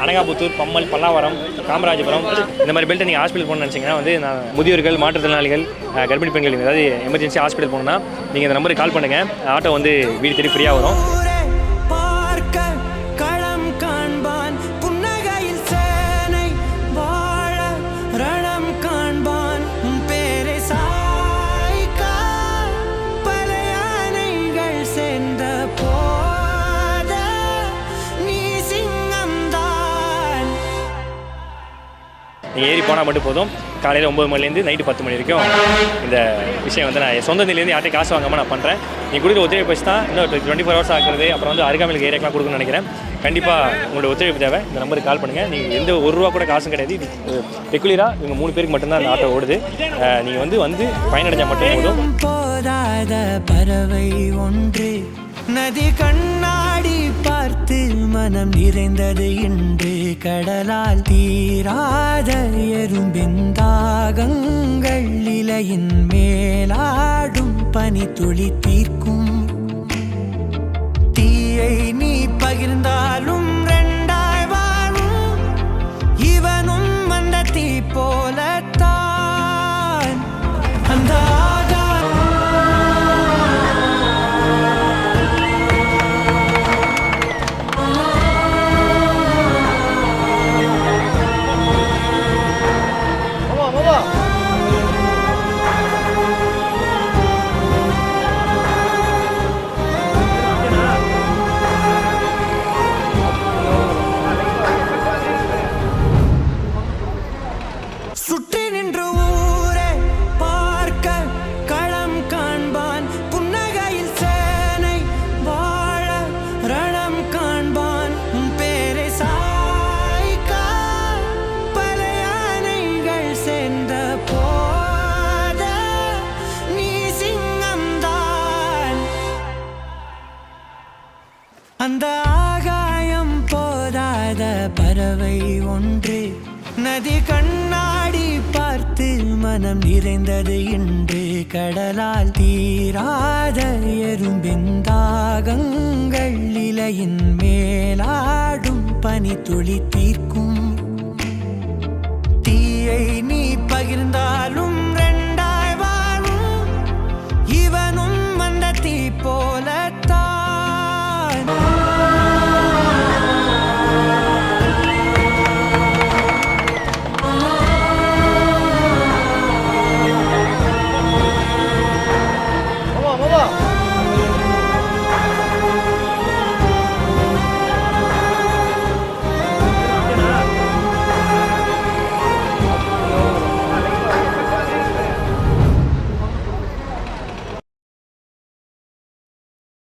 அனகாபுத்தூர், பம்மல், பல்லாவரம், காமராஜபுரம் இந்த மாதிரி பெல்ட்டை நீங்கள் ஹாஸ்பிட்டல் போகணும்னு நினச்சிங்கன்னா வந்து நான் முதியோர்கள், மாற்றுத்திறனாளிகள், கர்ப்பிணி பெண்கள் ஏதாவது எமர்ஜென்சி ஹாஸ்பிட்டல் போகணுன்னா நீங்கள் இந்த நம்பருக்கு கால் பண்ணுங்கள். ஆட்டோ வந்து வீடு தேடி ஃப்ரீயாக வரும். நீங்கள் ஏறி போனால் மட்டும் போதும். காலையில் 9 மணிலேருந்து நைட்டு 10 மணி வரைக்கும் இந்த விஷயம் வந்து நான் சொந்த நிலையிலேருந்து யார்ட்டையும் காசு வாங்காமல் நான் பண்ணுறேன். நீங்கள் கொடுக்குற ஒத்துழைப்பு வச்சு தான் இன்னும் 24 ஹவர்ஸ் ஆகுறது. அப்புறம் வந்து அருகாமையில் ஏரியாக்கெலாம் கொடுக்கணும்னு நினைக்கிறேன். கண்டிப்பாக உங்களோட ஒத்துழைப்பு தேவை. இந்த நம்பருக்கு கால் பண்ணுங்கள். நீங்கள் எந்த ₹1 கூட காசும் கிடையாது. இது ரெகுலராக இவங்க 3 பேருக்கு மட்டும்தான் அந்த ஆட்டோ ஓடுது. நீங்கள் வந்து பயனடைஞ்சால் மட்டும் போதும். போதாத பறவை ஒன்று நதி கண்ணாடி பார்த்து மனம் நிறைந்தது இன்று. கடலால் தீராத எறும்பின் தாகங்கள் இலையின் மேலாடும் பனி துளி தீர்க்கும். தீயை நீ பகிர்ந்தாலும் 2ஆய் வாழும். இவனும் அந்த தீ போலத்தான். அந்த சுற்றி நின்று ஊரே பார்க்க களம் காண்பான். புன்னகையில் சேனை வாழ ரணம் காண்பான். பேரை சாய்க்க பல யானைகள் சேர்ந்த போத நீ சிங்கம்தான். அந்த ஆகாயம் போதாத பறவை ஒன்று நதி கண்ணாடி பார்த்து மனம் நிறைந்தது இன்று. கடலால் தீராத எறும்பின் தாகங்கள் இலையின் மேலாடும் பனி துளி தீர்க்கும். தீயை நீ